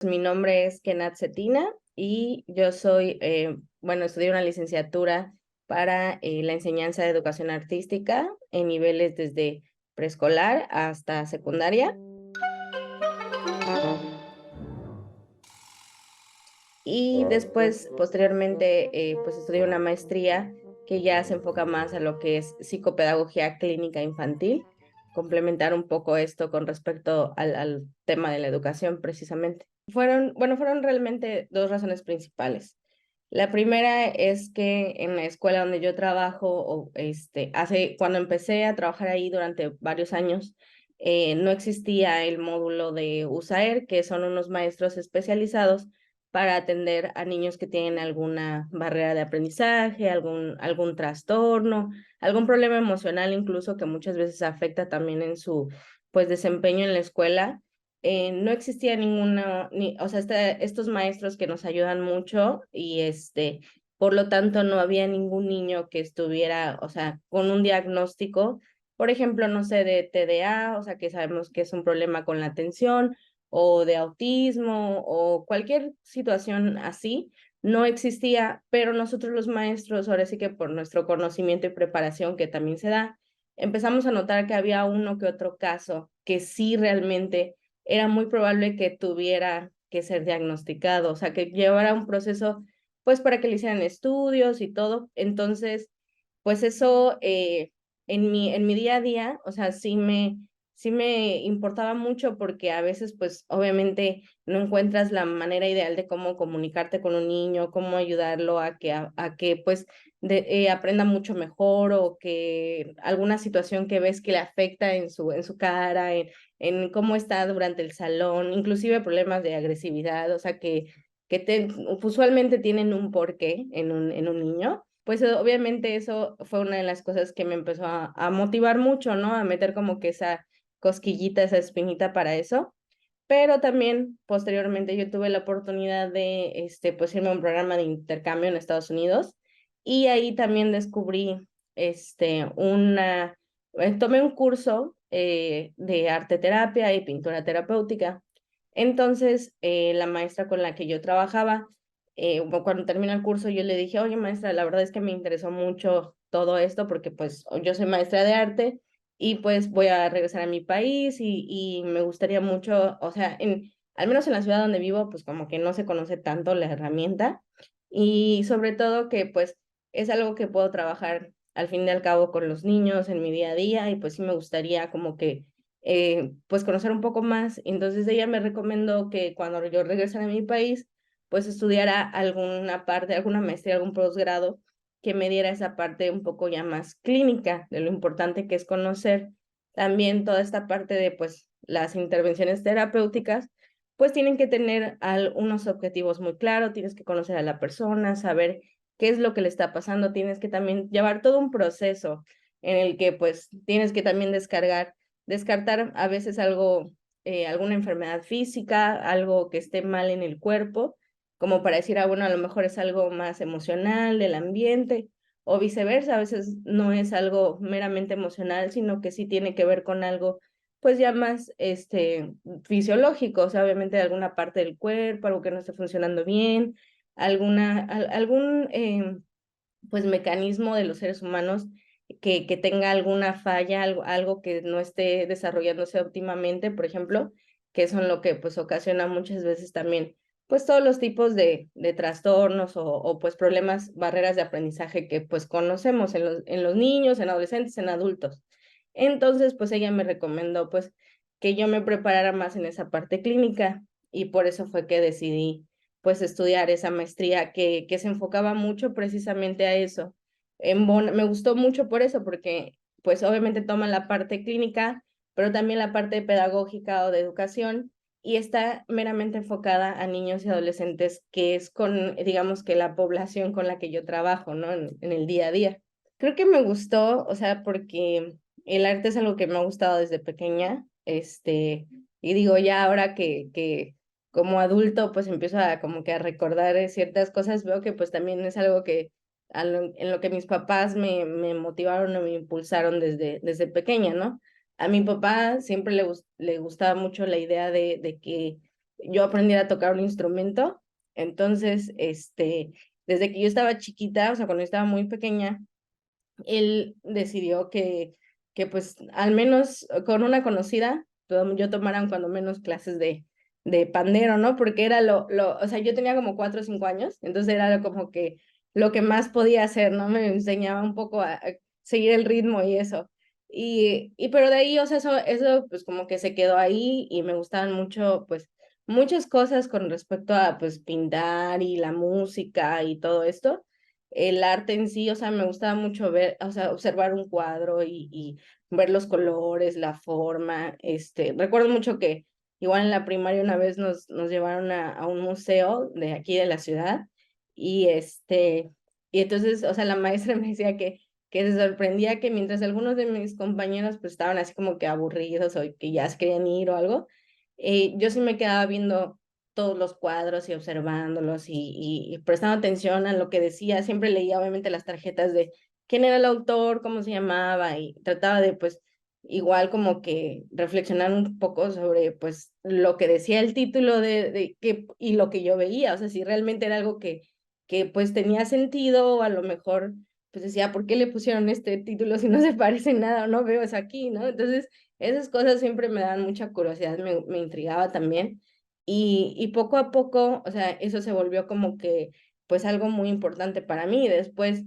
Mi nombre es Kenat Cetina y yo soy, estudié una licenciatura para la enseñanza de educación artística en niveles desde preescolar hasta secundaria. Y después, posteriormente, pues estudié una maestría que ya se enfoca más a lo que es psicopedagogía clínica infantil, complementar un poco esto con respecto al tema de la educación precisamente. Fueron realmente dos razones principales. La primera es que en la escuela donde yo trabajo, cuando empecé a trabajar ahí durante varios años, no existía el módulo de USAER, que son unos maestros especializados para atender a niños que tienen alguna barrera de aprendizaje, algún trastorno, algún problema emocional incluso que muchas veces afecta también en su pues desempeño en la escuela. No existía o sea, estos maestros que nos ayudan mucho y por lo tanto no había ningún niño que estuviera, o sea, con un diagnóstico, por ejemplo, no sé, de TDA, o sea, que sabemos que es un problema con la atención, o de autismo, o cualquier situación así, no existía, pero nosotros los maestros, ahora sí que por nuestro conocimiento y preparación que también se da, empezamos a notar que había uno que otro caso que sí realmente era muy probable que tuviera que ser diagnosticado, o sea, que llevara un proceso, pues, para que le hicieran estudios y todo. Entonces, pues eso en mi día a día, o sea, sí me importaba mucho porque a veces, pues, obviamente no encuentras la manera ideal de cómo comunicarte con un niño, cómo ayudarlo a que pues, aprenda mucho mejor o que alguna situación que ves que le afecta en su cara, en cómo está durante el salón, inclusive problemas de agresividad, o sea, usualmente tienen un porqué en un niño. Pues obviamente eso fue una de las cosas que me empezó a motivar mucho, ¿no? A meter como que esa cosquillita, esa espinita para eso. Pero también posteriormente yo tuve la oportunidad de pues irme a un programa de intercambio en Estados Unidos y ahí también descubrí tomé un curso de arte terapia y pintura terapéutica. Entonces, la maestra con la que yo trabajaba, cuando terminó el curso, yo le dije, oye, maestra, la verdad es que me interesó mucho todo esto porque pues yo soy maestra de arte y pues voy a regresar a mi país y me gustaría mucho, o sea, al menos en la ciudad donde vivo, pues como que no se conoce tanto la herramienta y sobre todo que pues es algo que puedo trabajar al fin y al cabo con los niños en mi día a día y pues sí me gustaría como que pues conocer un poco más. Entonces ella me recomendó que cuando yo regresara a mi país, pues estudiara alguna parte, alguna maestría, algún posgrado que me diera esa parte un poco ya más clínica de lo importante que es conocer también toda esta parte de pues las intervenciones terapéuticas, pues tienen que tener unos objetivos muy claros, tienes que conocer a la persona, saber qué es lo que le está pasando, tienes que también llevar todo un proceso en el que pues tienes que también descartar a veces alguna enfermedad física, algo que esté mal en el cuerpo, como para decir, bueno, a lo mejor es algo más emocional del ambiente, o viceversa, a veces no es algo meramente emocional, sino que sí tiene que ver con algo, pues ya más fisiológico, o sea, obviamente de alguna parte del cuerpo, algo que no esté funcionando bien, algún pues mecanismo de los seres humanos que tenga alguna falla, algo que no esté desarrollándose óptimamente, por ejemplo, que son lo que pues ocasiona muchas veces también pues todos los tipos de trastornos pues problemas, barreras de aprendizaje que pues conocemos en los niños, en adolescentes, en adultos. Entonces pues ella me recomendó pues que yo me preparara más en esa parte clínica y por eso fue que decidí pues estudiar esa maestría que se enfocaba mucho precisamente a eso. Me gustó mucho por eso, porque pues obviamente toma la parte clínica, pero también la parte pedagógica o de educación y está meramente enfocada a niños y adolescentes, que es digamos que la población con la que yo trabajo, ¿no? En el día a día. Creo que me gustó, o sea, porque el arte es algo que me ha gustado desde pequeña, y digo, ya ahora que como adulto pues empiezo a como que a recordar ciertas cosas, veo que pues también es algo que en lo que mis papás me motivaron o me impulsaron desde pequeña, ¿no? A mi papá siempre le gustaba mucho la idea de que yo aprendiera a tocar un instrumento. Entonces, desde que yo estaba chiquita, o sea, cuando yo estaba muy pequeña, él decidió que pues al menos con una conocida yo tomara cuando menos clases de pandero, ¿no? Porque era o sea, yo tenía como 4 o 5 años, entonces era como que lo que más podía hacer, ¿no? Me enseñaba un poco a seguir el ritmo y eso. Pero de ahí, o sea, eso pues como que se quedó ahí y me gustaban mucho, pues, muchas cosas con respecto a, pues, pintar y la música y todo esto. El arte en sí, o sea, me gustaba mucho ver, o sea, observar un cuadro y ver los colores, la forma. Recuerdo mucho que igual en la primaria una vez nos llevaron a un museo de aquí de la ciudad y y entonces, o sea, la maestra me decía que se sorprendía que mientras algunos de mis compañeros pues estaban así como que aburridos o que ya se querían ir o algo, yo sí me quedaba viendo todos los cuadros y observándolos y prestando atención a lo que decía. Siempre leía obviamente las tarjetas de quién era el autor, cómo se llamaba y trataba de pues igual como que reflexionar un poco sobre pues lo que decía el título y lo que yo veía, o sea, si realmente era algo que pues tenía sentido o a lo mejor pues decía, ¿por qué le pusieron este título si no se parece en nada o no veo eso aquí, ¿no? Entonces, esas cosas siempre me dan mucha curiosidad, me intrigaba también. Y poco a poco, o sea, eso se volvió como que, pues algo muy importante para mí. Después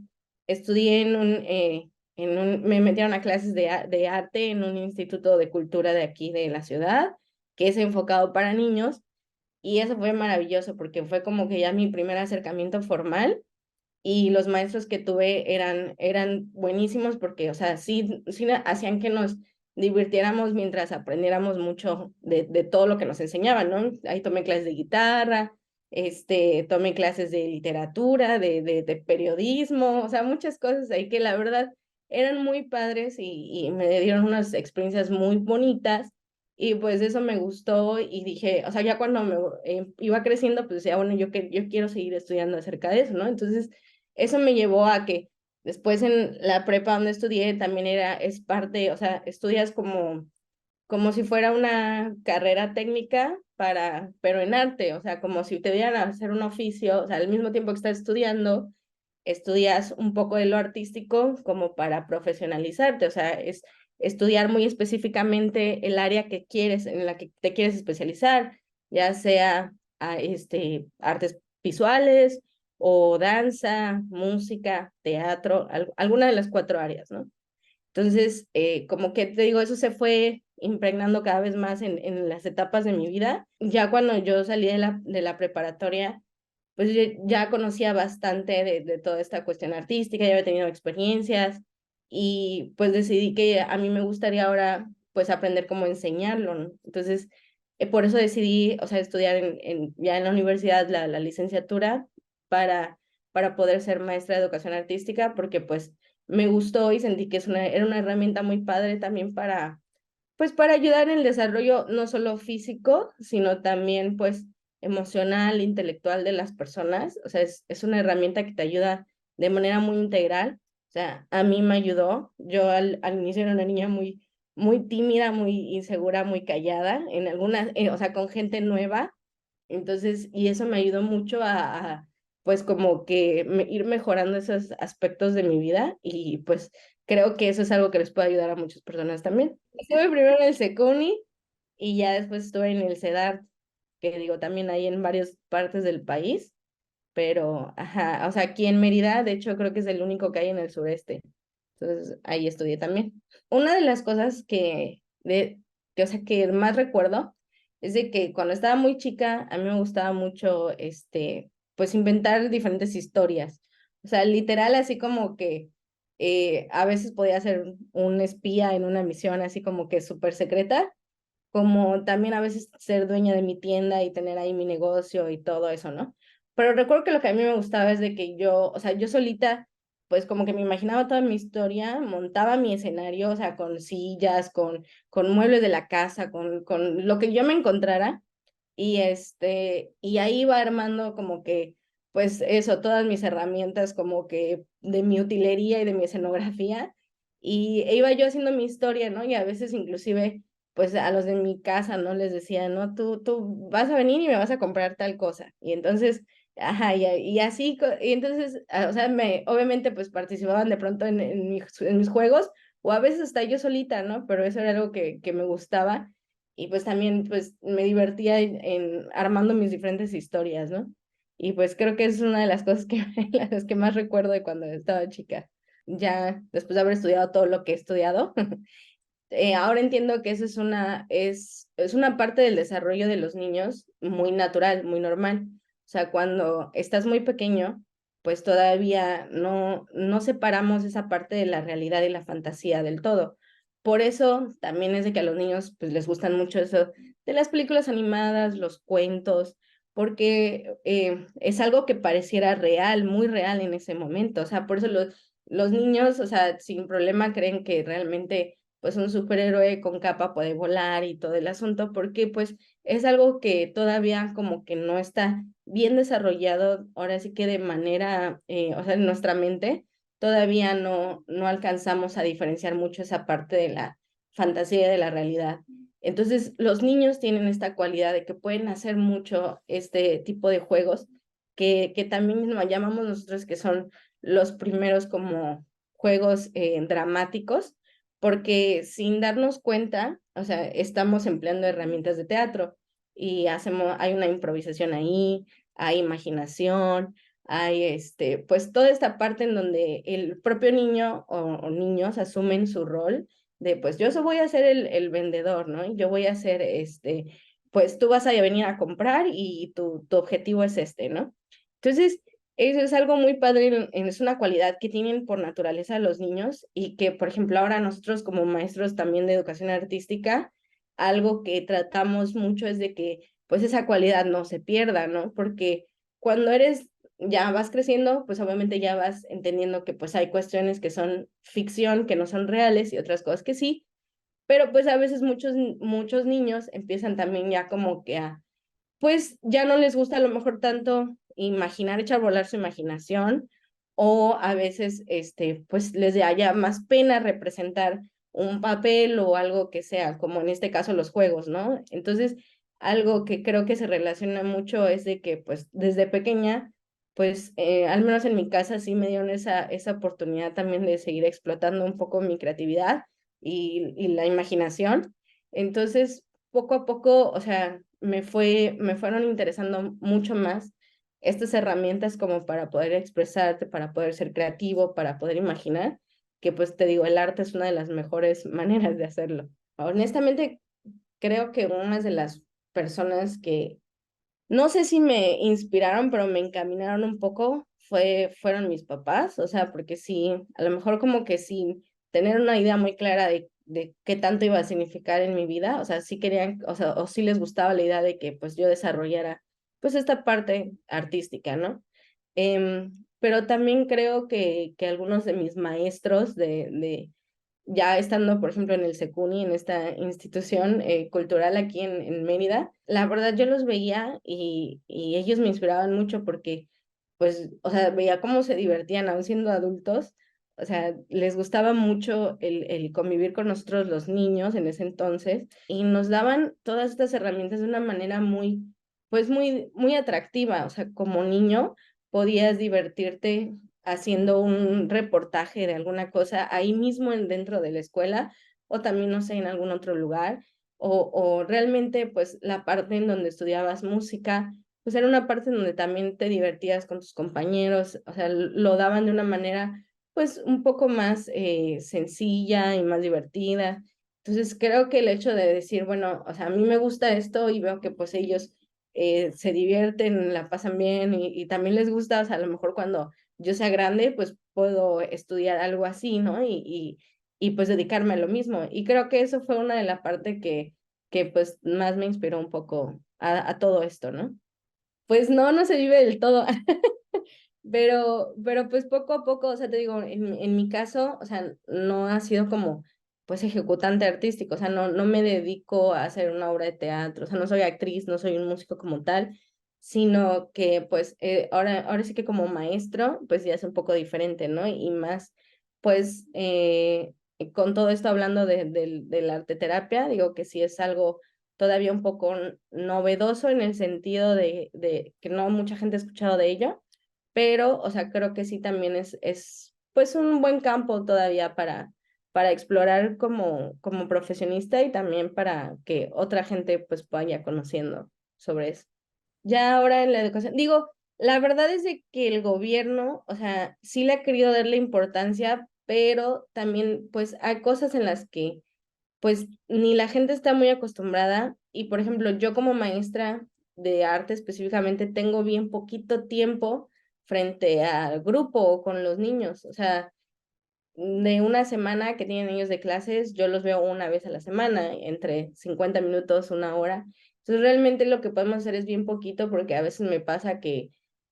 estudié me metieron a clases de arte en un instituto de cultura de aquí de la ciudad, que es enfocado para niños. Y eso fue maravilloso porque fue como que ya mi primer acercamiento formal y los maestros que tuve eran buenísimos porque, o sea, sí hacían que nos divirtiéramos mientras aprendiéramos mucho de todo lo que nos enseñaban, ¿no? Ahí tomé clases de guitarra, tomé clases de literatura, de periodismo, o sea, muchas cosas ahí que la verdad eran muy padres y me dieron unas experiencias muy bonitas. Y pues eso me gustó y dije, o sea, ya cuando iba creciendo, pues decía, bueno, yo quiero seguir estudiando acerca de eso, ¿no? Entonces, eso me llevó a que después en la prepa donde estudié también es parte, o sea, estudias como si fuera una carrera técnica pero en arte, o sea, como si te dieran a hacer un oficio, o sea, al mismo tiempo que estás estudiando, estudias un poco de lo artístico como para profesionalizarte, o sea, es estudiar muy específicamente el área que quieres, en la que te quieres especializar, ya sea artes visuales o danza, música, teatro, alguna de las 4 áreas, ¿no? Entonces, como que te digo, eso se fue impregnando cada vez más en las etapas de mi vida. Ya cuando yo salí de la preparatoria, pues yo ya conocía bastante de toda esta cuestión artística, ya había tenido experiencias y pues decidí que a mí me gustaría ahora pues aprender cómo enseñarlo, ¿no? Entonces, por eso decidí, o sea, estudiar ya en la universidad la licenciatura para, para poder ser maestra de educación artística, porque pues me gustó y sentí que era una herramienta muy padre también pues para ayudar en el desarrollo no solo físico, sino también pues emocional, intelectual de las personas. O sea, es una herramienta que te ayuda de manera muy integral. O sea, a mí me ayudó. Yo al inicio era una niña muy tímida, muy insegura, muy callada, o sea, con gente nueva. Entonces, y eso me ayudó mucho pues como que ir mejorando esos aspectos de mi vida y pues creo que eso es algo que les puede ayudar a muchas personas también. Estuve primero en el Secuni y ya después estuve en el CEDART, que digo también ahí en varias partes del país, pero, ajá, o sea, aquí en Mérida, de hecho creo que es el único que hay en el sureste. Entonces, ahí estudié también. Una de las cosas o sea, que más recuerdo es de que cuando estaba muy chica, a mí me gustaba mucho, pues inventar diferentes historias. O sea, literal, así como que a veces podía ser un espía en una misión así como que súper secreta, como también a veces ser dueña de mi tienda y tener ahí mi negocio y todo eso, ¿no? Pero recuerdo que lo que a mí me gustaba es de que o sea, yo solita, pues como que me imaginaba toda mi historia, montaba mi escenario, o sea, con sillas, con muebles de la casa, con lo que yo me encontrara, y ahí iba armando como que, pues eso, todas mis herramientas como que de mi utilería y de mi escenografía, y iba yo haciendo mi historia, ¿no? Y a veces inclusive pues a los de mi casa, ¿no? Les decía, no, tú vas a venir y me vas a comprar tal cosa. Y entonces, ajá, y así, y entonces, o sea, obviamente pues participaban de pronto en mis juegos, o a veces hasta yo solita, ¿no? Pero eso era algo que me gustaba, y pues también pues me divertía en armando mis diferentes historias, ¿no? Y pues creo que es una de las cosas que, las que más recuerdo de cuando estaba chica. Ya después de haber estudiado todo lo que he estudiado, ahora entiendo que eso es una parte del desarrollo de los niños muy natural, muy normal. O sea, cuando estás muy pequeño, pues todavía no separamos esa parte de la realidad y la fantasía del todo. Por eso también es de que a los niños pues les gustan mucho eso de las películas animadas, los cuentos, porque es algo que pareciera real, muy real en ese momento. O sea, por eso los niños, o sea, sin problema creen que realmente pues un superhéroe con capa puede volar y todo el asunto, porque pues es algo que todavía como que no está bien desarrollado, ahora sí que de manera, o sea, en nuestra mente todavía no alcanzamos a diferenciar mucho esa parte de la fantasía y de la realidad. Entonces, los niños tienen esta cualidad de que pueden hacer mucho este tipo de juegos que también nos llamamos nosotros que son los primeros como juegos dramáticos, porque sin darnos cuenta, o sea, estamos empleando herramientas de teatro y hay una improvisación ahí, hay imaginación, hay pues toda esta parte en donde el propio niño o niños asumen su rol de, pues yo voy a ser el vendedor, ¿no? Y yo voy a ser, pues tú vas a venir a comprar y tu objetivo es ¿no? Entonces, eso es algo muy padre, es una cualidad que tienen por naturaleza los niños y que, por ejemplo, ahora nosotros como maestros también de educación artística, algo que tratamos mucho es de que pues esa cualidad no se pierda, ¿no? Porque cuando ya vas creciendo, pues obviamente ya vas entendiendo que pues hay cuestiones que son ficción, que no son reales y otras cosas que sí, pero pues a veces muchos niños empiezan también ya como que pues ya no les gusta a lo mejor tanto imaginar, echar a volar su imaginación, o a veces, pues les da ya más pena representar un papel o algo que sea, como en este caso los juegos, ¿no? Entonces, algo que creo que se relaciona mucho es de que, pues, desde pequeña, pues, al menos en mi casa sí me dieron esa oportunidad también de seguir explotando un poco mi creatividad y la imaginación. Entonces, poco a poco, o sea, me fueron interesando mucho más estas herramientas como para poder expresarte, para poder ser creativo, para poder imaginar, que pues te digo, el arte es una de las mejores maneras de hacerlo. Honestamente, creo que una de las personas que no sé si me inspiraron, pero me encaminaron un poco, fueron mis papás, o sea, porque sí, a lo mejor como que sin tener una idea muy clara de qué tanto iba a significar en mi vida, o sea, sí querían, o sea, o sí les gustaba la idea de que pues yo desarrollara pues esta parte artística, ¿no? Pero también creo que algunos de mis maestros ya estando, por ejemplo, en el Secuni, en esta institución cultural aquí en Mérida, la verdad yo los veía y ellos me inspiraban mucho porque, pues, o sea, veía cómo se divertían aún siendo adultos, o sea, les gustaba mucho el convivir con nosotros los niños en ese entonces y nos daban todas estas herramientas de una manera pues muy atractiva, o sea, como niño podías divertirte haciendo un reportaje de alguna cosa ahí mismo dentro de la escuela o también, no sé, en algún otro lugar, o realmente pues la parte en donde estudiabas música, pues era una parte en donde también te divertías con tus compañeros, o sea, lo daban de una manera pues un poco más sencilla y más divertida. Entonces creo que el hecho de decir, bueno, o sea, a mí me gusta esto y veo que pues ellos se divierten, la pasan bien y también les gusta, o sea, a lo mejor cuando yo sea grande, pues puedo estudiar algo así, ¿no? Y pues dedicarme a lo mismo. Y creo que eso fue una de las partes que pues más me inspiró un poco a todo esto, ¿no? Pues no se vive del todo, pero pues poco a poco, o sea, te digo, en mi caso, o sea, no ha sido como pues ejecutante artístico, o sea, no me dedico a hacer una obra de teatro, o sea, no soy actriz, no soy un músico como tal, sino que pues ahora sí que como maestro, pues ya es un poco diferente, ¿no? Y más, pues, con todo esto hablando de la arteterapia, digo que sí es algo todavía un poco novedoso en el sentido de que no mucha gente ha escuchado de ello, pero, o sea, creo que sí también es pues un buen campo todavía para explorar como profesionista y también para que otra gente pues vaya conociendo sobre eso. Ya ahora en la educación, digo, la verdad es de que el gobierno, o sea, sí le ha querido darle importancia, pero también pues hay cosas en las que pues ni la gente está muy acostumbrada y por ejemplo, yo como maestra de arte específicamente tengo bien poquito tiempo frente al grupo o con los niños, o sea, de una semana que tienen niños de clases, yo los veo una vez a la semana, entre 50 minutos, una hora. Entonces, realmente lo que podemos hacer es bien poquito porque a veces me pasa que,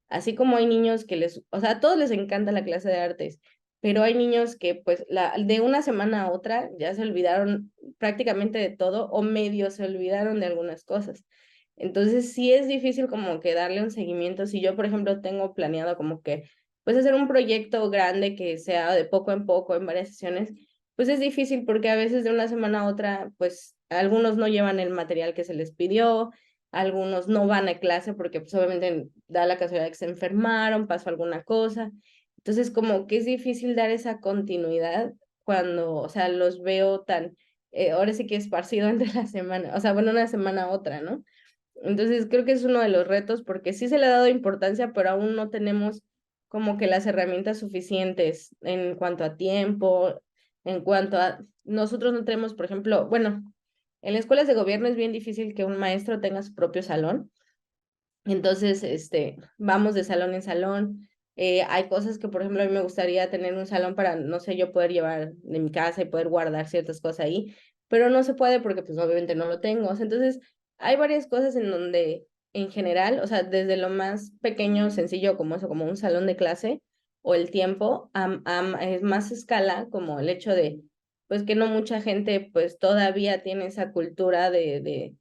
así como hay niños que o sea, a todos les encanta la clase de artes, pero hay niños que pues de una semana a otra ya se olvidaron prácticamente de todo o medio se olvidaron de algunas cosas. Entonces, sí es difícil como que darle un seguimiento. Si yo, por ejemplo, tengo planeado como que pues hacer un proyecto grande que sea de poco en poco en varias sesiones, pues es difícil porque a veces de una semana a otra, pues algunos no llevan el material que se les pidió, algunos no van a clase porque pues obviamente da la casualidad que se enfermaron, pasó alguna cosa. Entonces como que es difícil dar esa continuidad cuando, o sea, los veo tan, ahora sí que esparcido entre la semana, o sea, bueno, una semana a otra, ¿no? Entonces creo que es uno de los retos porque sí se le ha dado importancia, pero aún no tenemos como que las herramientas suficientes en cuanto a tiempo, en cuanto a nosotros no tenemos, por ejemplo, bueno, en las escuelas de gobierno es bien difícil que un maestro tenga su propio salón. Entonces, vamos de salón en salón. Hay cosas que, por ejemplo, a mí me gustaría tener un salón para, no sé, yo poder llevar de mi casa y poder guardar ciertas cosas ahí, pero no se puede porque, pues, obviamente no lo tengo. O sea, entonces, hay varias cosas en donde, en general, o sea, desde lo más pequeño, sencillo, como eso, como un salón de clase, o el tiempo, es más escala, como el hecho de, pues, que no mucha gente, pues, todavía tiene esa cultura de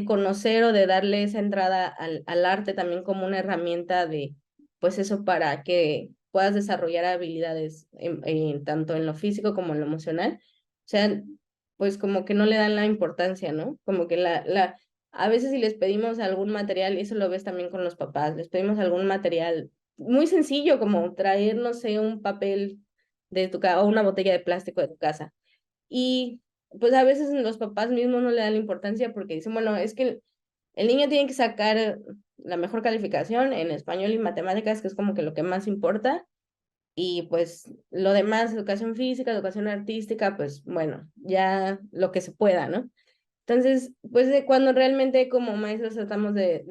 conocer o de darle esa entrada al arte también como una herramienta de, pues eso, para que puedas desarrollar habilidades tanto en lo físico como en lo emocional. O sea, pues como que no le dan la importancia, ¿no? Como que a veces si les pedimos algún material, y eso lo ves también con los papás, les pedimos algún material muy sencillo como traer, no sé, un papel de tu casa o una botella de plástico de tu casa y pues a veces los papás mismos no le dan la importancia porque dicen, bueno, es que el niño tiene que sacar la mejor calificación en español y matemáticas, que es como que lo que más importa, y pues lo demás, educación física, educación artística, pues bueno, ya lo que se pueda, ¿no? Entonces, pues cuando realmente como maestros tratamos de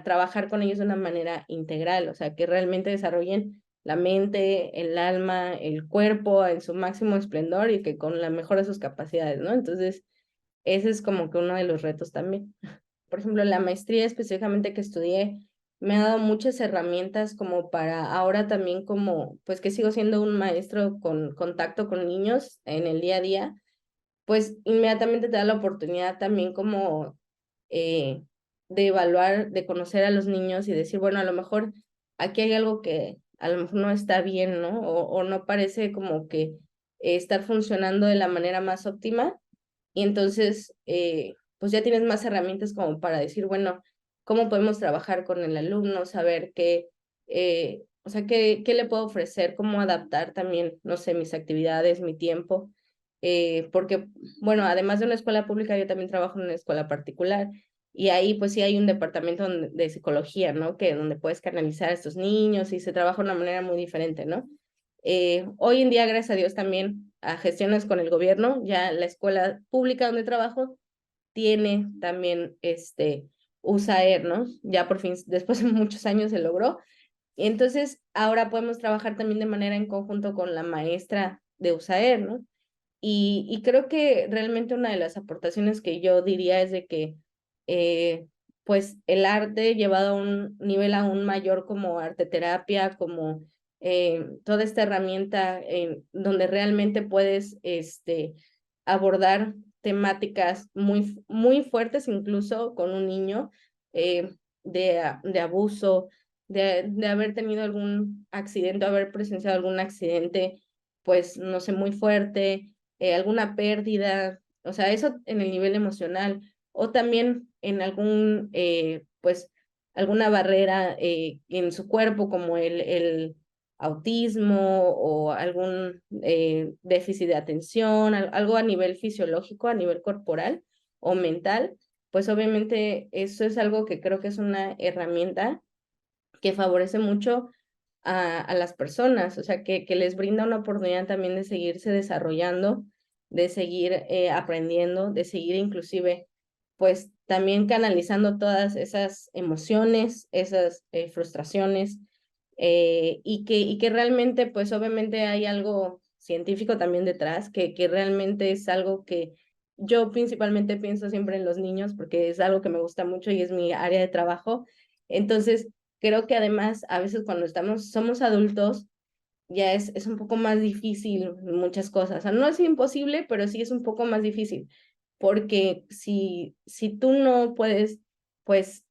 trabajar con ellos de una manera integral, o sea, que realmente desarrollen la mente, el alma, el cuerpo en su máximo esplendor y que con la mejor de sus capacidades, ¿no? Entonces, ese es como que uno de los retos también. Por ejemplo, la maestría específicamente que estudié me ha dado muchas herramientas como para ahora también como, pues que sigo siendo un maestro con contacto con niños en el día a día pues inmediatamente te da la oportunidad también como eh, de evaluar, de conocer a los niños y decir, bueno, a lo mejor aquí hay algo que a lo mejor no está bien, ¿no? O no parece como que estar funcionando de la manera más óptima. Y entonces, pues ya tienes más herramientas como para decir, bueno, ¿cómo podemos trabajar con el alumno? Saber qué, o sea, qué le puedo ofrecer, cómo adaptar también, no sé, mis actividades, mi tiempo porque, bueno, además de una escuela pública, yo también trabajo en una escuela particular y ahí pues sí hay un departamento de psicología, ¿no? Que donde puedes canalizar a estos niños y se trabaja de una manera muy diferente, ¿no? Hoy en día, gracias a Dios, también a gestiones con el gobierno, ya la escuela pública donde trabajo tiene también USAER, ¿no? Ya por fin, después de muchos años se logró. Y entonces ahora podemos trabajar también de manera en conjunto con la maestra de USAER, ¿no? Y creo que realmente una de las aportaciones que yo diría es de que, pues, el arte llevado a un nivel aún mayor como arte terapia, como toda esta herramienta donde realmente puedes abordar temáticas muy fuertes, incluso con un niño, de abuso, de haber tenido algún accidente, haber presenciado algún accidente pues, no sé, muy fuerte, alguna pérdida, o sea, eso en el nivel emocional, o también en algún, pues, alguna barrera en su cuerpo, como el autismo o algún déficit de atención, algo a nivel fisiológico, a nivel corporal o mental, pues obviamente eso es algo que creo que es una herramienta que favorece mucho a las personas, o sea, que les brinda una oportunidad también de seguirse desarrollando, de seguir aprendiendo, de seguir inclusive, pues también canalizando todas esas emociones, esas frustraciones, y que realmente, pues obviamente hay algo científico también detrás, que realmente es algo que yo principalmente pienso siempre en los niños, porque es algo que me gusta mucho y es mi área de trabajo. Entonces, creo que además a veces cuando somos adultos, ya es un poco más difícil muchas cosas. O sea, no es imposible, pero sí es un poco más difícil, porque si tú no puedes, pues,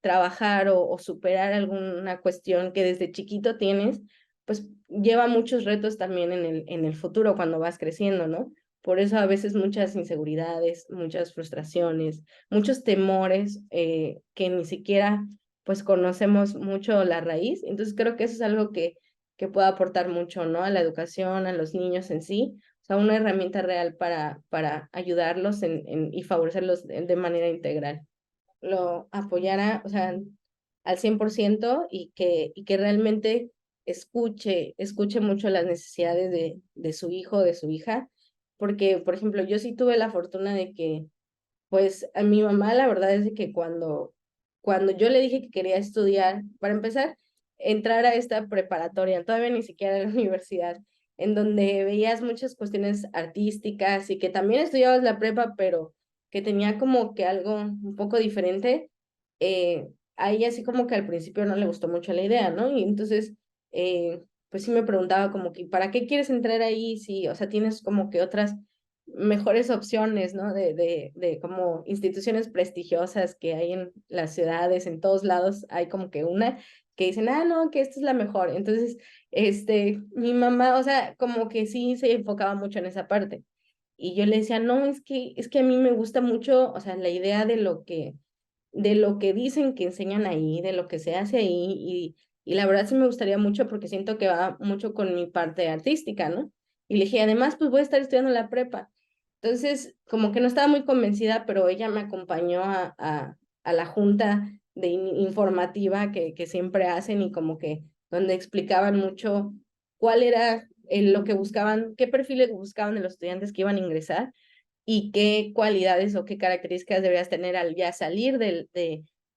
trabajar o superar alguna cuestión que desde chiquito tienes, pues lleva muchos retos también en el futuro cuando vas creciendo, ¿no? Por eso a veces muchas inseguridades, muchas frustraciones, muchos temores que ni siquiera pues conocemos mucho la raíz. Entonces creo que eso es algo que puede aportar mucho, ¿no? A la educación, a los niños en sí. O sea, una herramienta real para ayudarlos y favorecerlos de manera integral. Lo apoyara, o sea, al 100% y que realmente escuche mucho las necesidades de su hijo, de su hija. Porque, por ejemplo, yo sí tuve la fortuna de que pues a mi mamá la verdad es de que cuando yo le dije que quería estudiar, para empezar, entrar a esta preparatoria, todavía ni siquiera en la universidad, en donde veías muchas cuestiones artísticas y que también estudiabas la prepa, pero que tenía como que algo un poco diferente, a ella así como que al principio no le gustó mucho la idea, ¿no? Y entonces, pues sí me preguntaba como que, ¿para qué quieres entrar ahí? Si, o sea, tienes como que otras mejores opciones, ¿no? De como instituciones prestigiosas que hay en las ciudades, en todos lados, hay como que una que dicen, ah, no, que esta es la mejor. Entonces, mi mamá, o sea, como que sí se enfocaba mucho en esa parte. Y yo le decía, no, es que a mí me gusta mucho, o sea, la idea de lo que dicen que enseñan ahí, de lo que se hace ahí, y la verdad sí me gustaría mucho porque siento que va mucho con mi parte artística, ¿no? Y le dije, además, pues voy a estar estudiando la prepa. Entonces, como que no estaba muy convencida, pero ella me acompañó a la junta informativa que siempre hacen y como que donde explicaban mucho cuál era lo que buscaban, qué perfiles buscaban de los estudiantes que iban a ingresar y qué cualidades o qué características deberías tener al ya salir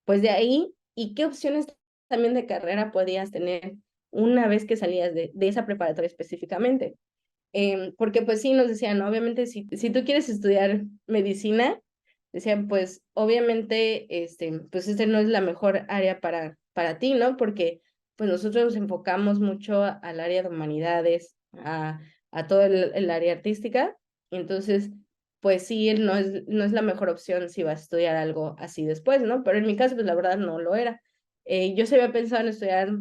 pues de ahí y qué opciones también de carrera podías tener una vez que salías de esa preparatoria específicamente. Porque pues sí, nos decían, ¿no? Obviamente, si tú quieres estudiar medicina, decían, pues obviamente, pues no es la mejor área para ti, ¿no? Porque pues nosotros nos enfocamos mucho al área de humanidades, a todo el área artística, entonces, pues sí, no es la mejor opción si vas a estudiar algo así después, ¿no? Pero en mi caso, pues la verdad no lo era. Yo se había pensado en estudiar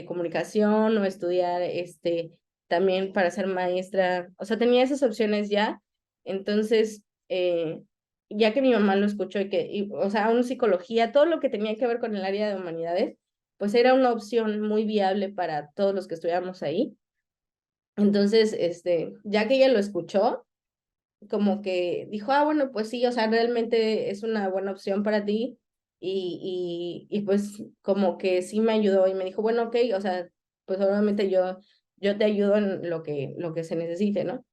comunicación o estudiar, también para ser maestra, o sea, tenía esas opciones ya, entonces, ya que mi mamá lo escuchó o sea, aún psicología, todo lo que tenía que ver con el área de humanidades, pues era una opción muy viable para todos los que estudiamos ahí. Entonces, ya que ella lo escuchó, como que dijo, ah, bueno, pues sí, o sea, realmente es una buena opción para ti. Y pues como que sí me ayudó y me dijo, bueno, ok, o sea, pues obviamente yo te ayudo en lo que se necesite, ¿no?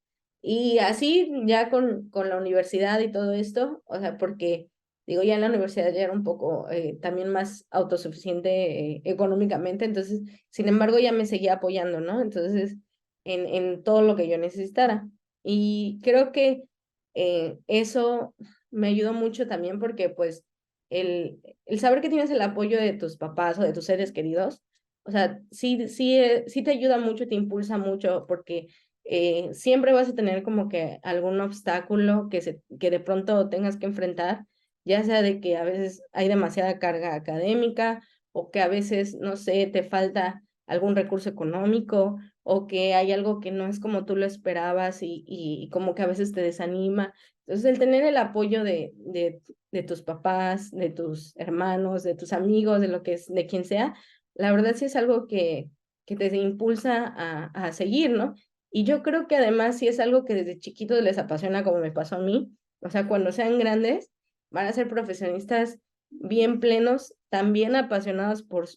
Y así ya con la universidad y todo esto, o sea, porque digo, ya en la universidad ya era un poco también más autosuficiente económicamente, entonces, sin embargo, ya me seguía apoyando, ¿no? Entonces, en todo lo que yo necesitara. Y creo que eso me ayudó mucho también porque pues el saber que tienes el apoyo de tus papás o de tus seres queridos, o sea, sí te ayuda mucho, te impulsa mucho porque siempre vas a tener como que algún obstáculo que de pronto tengas que enfrentar, ya sea de que a veces hay demasiada carga académica o que a veces, no sé, te falta algún recurso económico o que hay algo que no es como tú lo esperabas y como que a veces te desanima. Entonces, el tener el apoyo de tus papás, de tus hermanos, de tus amigos, de lo que es, de quien sea, la verdad sí es algo que te impulsa a seguir, ¿no? Y yo creo que además sí es algo que desde chiquitos les apasiona, como me pasó a mí. O sea, cuando sean grandes, van a ser profesionistas bien plenos, también apasionados por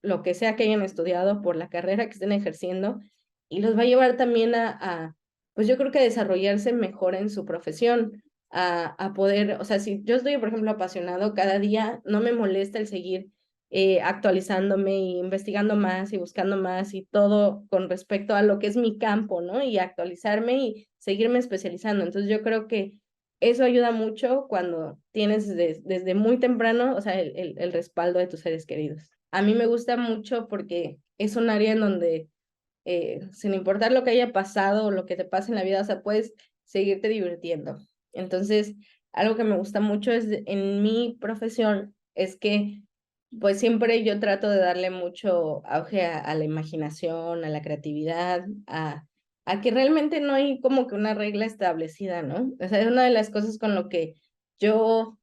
lo que sea que hayan estudiado, por la carrera que estén ejerciendo, y los va a llevar también pues yo creo que a desarrollarse mejor en su profesión, a poder, o sea, si yo estoy, por ejemplo, apasionado cada día, no me molesta el seguir actualizándome y investigando más y buscando más y todo con respecto a lo que es mi campo, ¿no? Y actualizarme y seguirme especializando. Entonces yo creo que eso ayuda mucho cuando tienes desde muy temprano, o sea, el respaldo de tus seres queridos. A mí me gusta mucho porque es un área en donde, sin importar lo que haya pasado o lo que te pase en la vida, o sea, puedes seguirte divirtiendo. Entonces, algo que me gusta mucho en mi profesión es que pues siempre yo trato de darle mucho auge a la imaginación, a la creatividad, a que realmente no hay como que una regla establecida, ¿no? O sea, es una de las cosas con lo que yo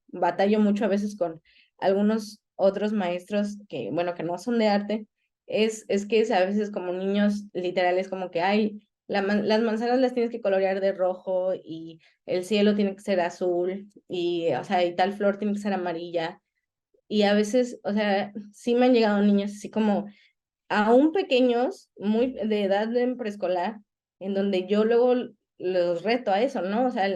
batallo mucho a veces con algunos otros maestros que, bueno, que no son de arte, es que a veces como niños literales como que hay, las manzanas las tienes que colorear de rojo y el cielo tiene que ser azul y, o sea, y tal flor tiene que ser amarilla. Y a veces, o sea, sí me han llegado niños así como aún pequeños, muy de edad de preescolar, en donde yo luego los reto a eso, ¿no? O sea,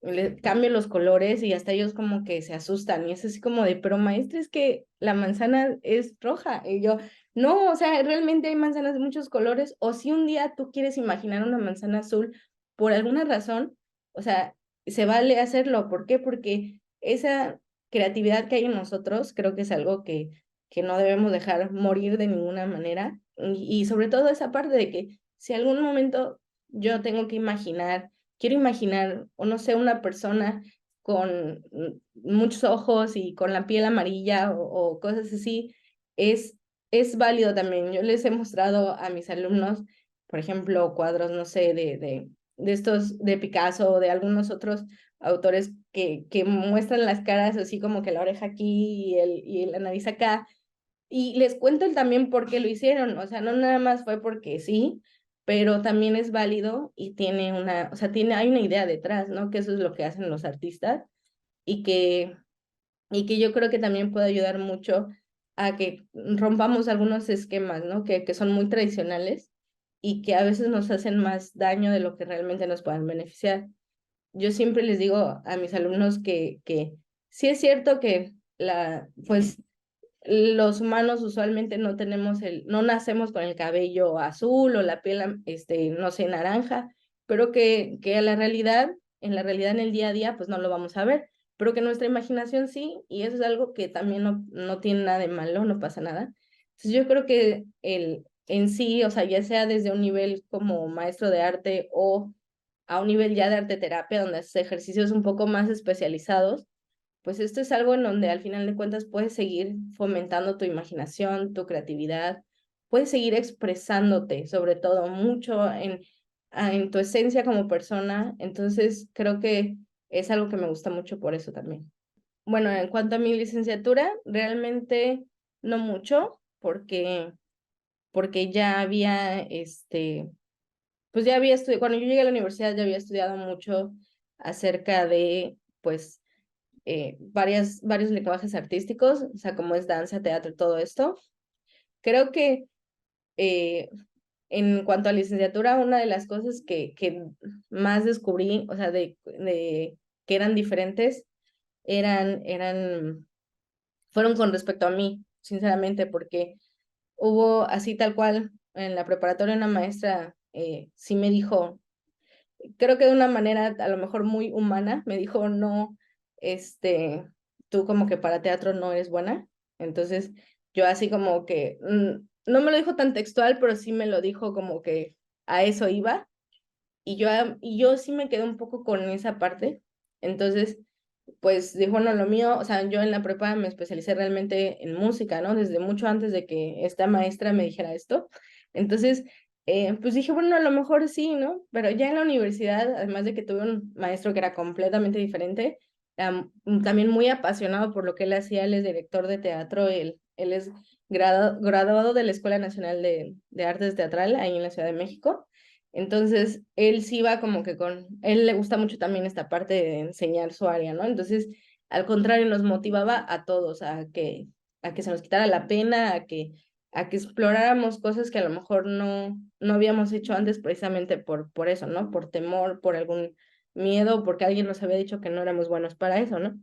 le cambio los colores y hasta ellos como que se asustan y es así como de, pero maestra, es que la manzana es roja. Y yo, no, o sea, realmente hay manzanas de muchos colores, o si un día tú quieres imaginar una manzana azul por alguna razón, o sea, se vale hacerlo. ¿Por qué? Porque esa creatividad que hay en nosotros creo que es algo que no debemos dejar morir de ninguna manera. Y sobre todo esa parte de que si algún momento yo tengo que imaginar, quiero imaginar, o no sé, una persona con muchos ojos y con la piel amarilla o cosas así, es válido también. Yo les he mostrado a mis alumnos, por ejemplo, cuadros, no sé, de estos, de Picasso o de algunos otros autores que muestran las caras así como que la oreja aquí y la nariz acá, y les cuento el también por qué lo hicieron, o sea, no nada más fue porque sí, pero también es válido y tiene o sea, hay una idea detrás, ¿no? Que eso es lo que hacen los artistas y que yo creo que también puede ayudar mucho a que rompamos algunos esquemas, ¿no? Que son muy tradicionales y que a veces nos hacen más daño de lo que realmente nos puedan beneficiar. Yo siempre les digo a mis alumnos que sí es cierto que pues los humanos usualmente no nacemos con el cabello azul o la piel, no sé, naranja, pero que en la realidad en el día a día, pues no lo vamos a ver, pero que nuestra imaginación sí, y eso es algo que también no tiene nada de malo, no pasa nada. Entonces yo creo que en sí, o sea, ya sea desde un nivel como maestro de arte o a un nivel ya de arte terapia, donde haces ejercicios un poco más especializados, pues esto es algo en donde al final de cuentas puedes seguir fomentando tu imaginación, tu creatividad, puedes seguir expresándote, sobre todo mucho en tu esencia como persona. Entonces, creo que es algo que me gusta mucho por eso también. Bueno, en cuanto a mi licenciatura, realmente no mucho, porque ya había, pues ya había estudiado, cuando yo llegué a la universidad ya había estudiado mucho acerca de, pues, varios lenguajes artísticos, o sea, como es danza, teatro, todo esto. Creo que en cuanto a licenciatura, una de las cosas que más descubrí, o sea, de que eran diferentes, fueron con respecto a mí, sinceramente, porque hubo así tal cual en la preparatoria una maestra sí me dijo, creo que de una manera a lo mejor muy humana, me dijo, no, tú como que para teatro no eres buena. Entonces yo así como que, no me lo dijo tan textual, pero sí me lo dijo como que a eso iba. Y yo sí me quedé un poco con esa parte. Entonces, pues dijo, no, lo mío, o sea, yo en la prepa me especialicé realmente en música, ¿no? Desde mucho antes de que esta maestra me dijera esto. Entonces, pues dije, bueno, a lo mejor sí, ¿no? Pero ya en la universidad, además de que tuve un maestro que era completamente diferente, también muy apasionado por lo que él hacía. Él es director de teatro, él es graduado de la Escuela Nacional de Artes Teatral ahí en la Ciudad de México. Entonces, él sí va como que él le gusta mucho también esta parte de enseñar su área, ¿no? Entonces, al contrario, nos motivaba a todos a que se nos quitara la pena, a que exploráramos cosas que a lo mejor no habíamos hecho antes precisamente por eso, ¿no? Por temor, por algún miedo, porque alguien nos había dicho que no éramos buenos para eso, ¿no?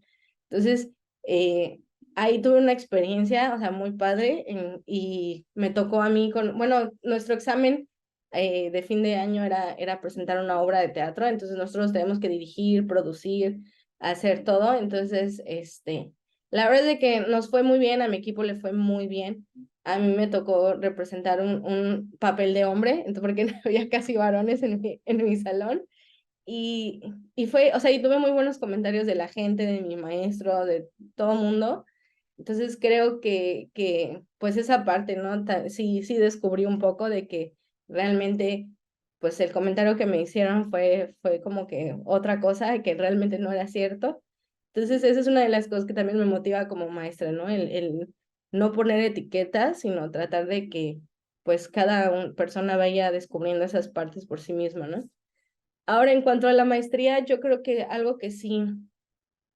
Entonces, eh, ahí tuve una experiencia, o sea, muy padre, y me tocó a mí bueno, nuestro examen de fin de año era presentar una obra de teatro, entonces nosotros tenemos que dirigir, producir, hacer todo. Entonces, la verdad es de que nos fue muy bien, a mi equipo le fue muy bien. A mí me tocó representar un papel de hombre, entonces, porque no había casi varones en mi salón. Y, y fue, o sea, y tuve muy buenos comentarios de la gente, de mi maestro, de todo el mundo. Entonces creo que pues esa parte, ¿no? Sí descubrí un poco de que realmente, pues el comentario que me hicieron fue como que otra cosa, que realmente no era cierto. Entonces esa es una de las cosas que también me motiva como maestra, ¿no? El no poner etiquetas, sino tratar de que pues cada persona vaya descubriendo esas partes por sí misma, ¿no? Ahora, en cuanto a la maestría, yo creo que algo que sí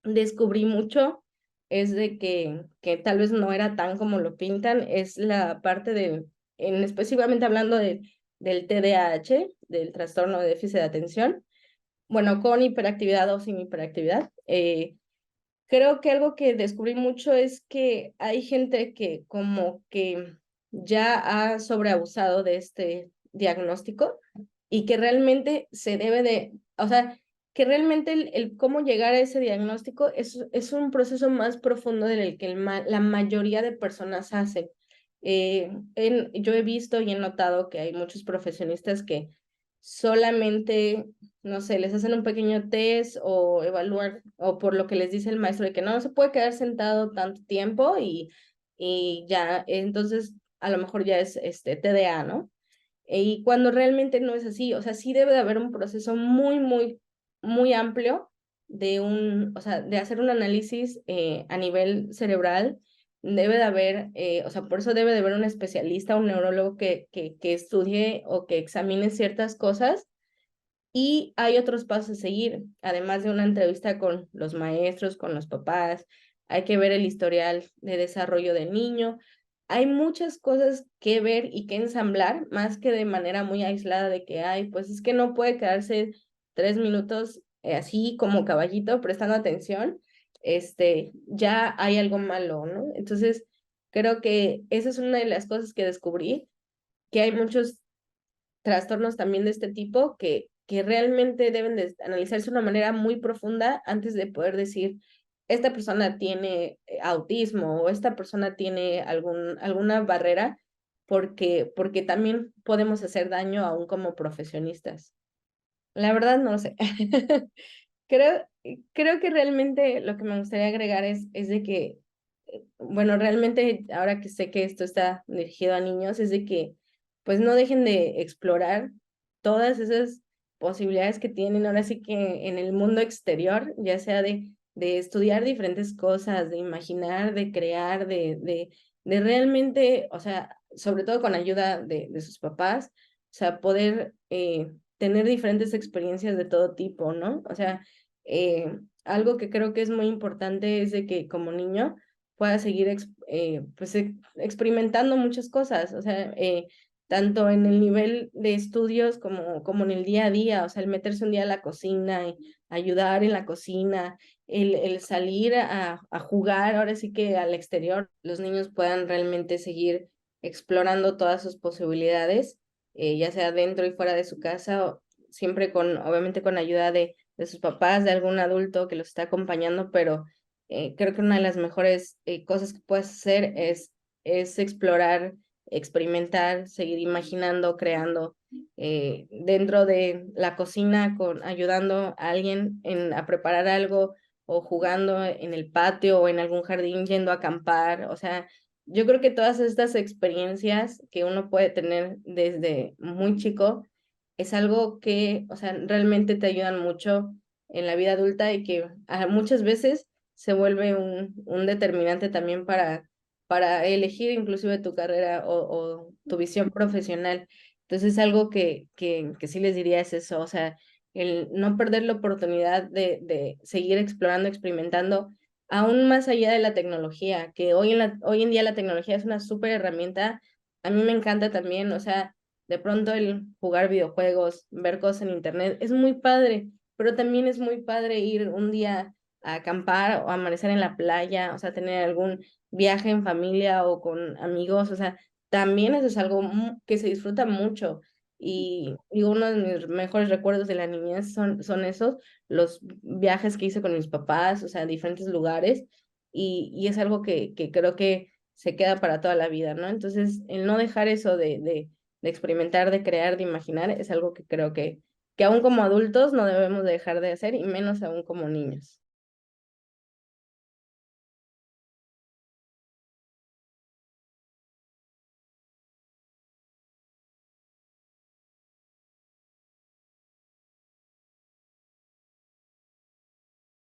descubrí mucho es de que tal vez no era tan como lo pintan, es la parte específicamente hablando del TDAH, del trastorno de déficit de atención, bueno, con hiperactividad o sin hiperactividad. Creo que algo que descubrí mucho es que hay gente que como que ya ha sobreabusado de este diagnóstico y que realmente se debe o sea, que realmente el cómo llegar a ese diagnóstico es un proceso más profundo del que la mayoría de personas hacen. Yo he visto y he notado que hay muchos profesionistas que solamente, no sé, les hacen un pequeño test o evaluar, o por lo que les dice el maestro de que no se puede quedar sentado tanto tiempo y ya, entonces a lo mejor ya es TDA, ¿no? Y cuando realmente no es así, o sea, sí debe de haber un proceso muy, muy, muy amplio o sea, de hacer un análisis a nivel cerebral. Debe de haber, o sea, por eso debe de haber un especialista, un neurólogo que estudie o que examine ciertas cosas. Y hay otros pasos a seguir, además de una entrevista con los maestros, con los papás. Hay que ver el historial de desarrollo del niño. Hay muchas cosas que ver y que ensamblar, más que de manera muy aislada de que, ay, pues es que no puede quedarse 3 minutos así como caballito prestando atención. Ya hay algo malo, ¿no? Entonces, creo que esa es una de las cosas que descubrí, que hay muchos trastornos también de este tipo que realmente deben de analizarse de una manera muy profunda antes de poder decir, esta persona tiene autismo o esta persona tiene alguna barrera, porque también podemos hacer daño aún como profesionistas. La verdad, no lo sé. Creo, creo que realmente lo que me gustaría agregar es de que, bueno, realmente ahora que sé que esto está dirigido a niños, es de que pues no dejen de explorar todas esas posibilidades que tienen ahora sí que en el mundo exterior, ya sea de estudiar diferentes cosas, de imaginar, de crear, de realmente, o sea, sobre todo con ayuda de sus papás, o sea, poder tener diferentes experiencias de todo tipo, ¿no? O sea, algo que creo que es muy importante es de que como niño pueda seguir pues, experimentando muchas cosas, o sea, tanto en el nivel de estudios como en el día a día, o sea, el meterse un día a la cocina, y ayudar en la cocina, el salir a jugar, ahora sí que al exterior, los niños puedan realmente seguir explorando todas sus posibilidades, ya sea dentro y fuera de su casa, siempre obviamente con ayuda de sus papás, de algún adulto que los está acompañando, pero creo que una de las mejores cosas que puedes hacer es explorar, experimentar, seguir imaginando, creando dentro de la cocina, ayudando a alguien a preparar algo o jugando en el patio o en algún jardín, yendo a acampar, o sea, yo creo que todas estas experiencias que uno puede tener desde muy chico es algo que, o sea, realmente te ayudan mucho en la vida adulta y que muchas veces se vuelve un determinante también para elegir inclusive tu carrera o tu visión profesional. Entonces, es algo que sí les diría es eso, o sea, el no perder la oportunidad de seguir explorando, experimentando aún más allá de la tecnología, que hoy en día la tecnología es una súper herramienta. A mí me encanta también, o sea, de pronto el jugar videojuegos, ver cosas en internet, es muy padre, pero también es muy padre ir un día a acampar o amanecer en la playa, o sea, tener algún viaje en familia o con amigos, o sea, también eso es algo que se disfruta mucho. Y uno de mis mejores recuerdos de la niñez son esos, los viajes que hice con mis papás, o sea, a diferentes lugares, y es algo que creo que se queda para toda la vida, ¿no? Entonces, el no dejar eso de experimentar, de crear, de imaginar, es algo que creo que aún como adultos no debemos de dejar de hacer, y menos aún como niños.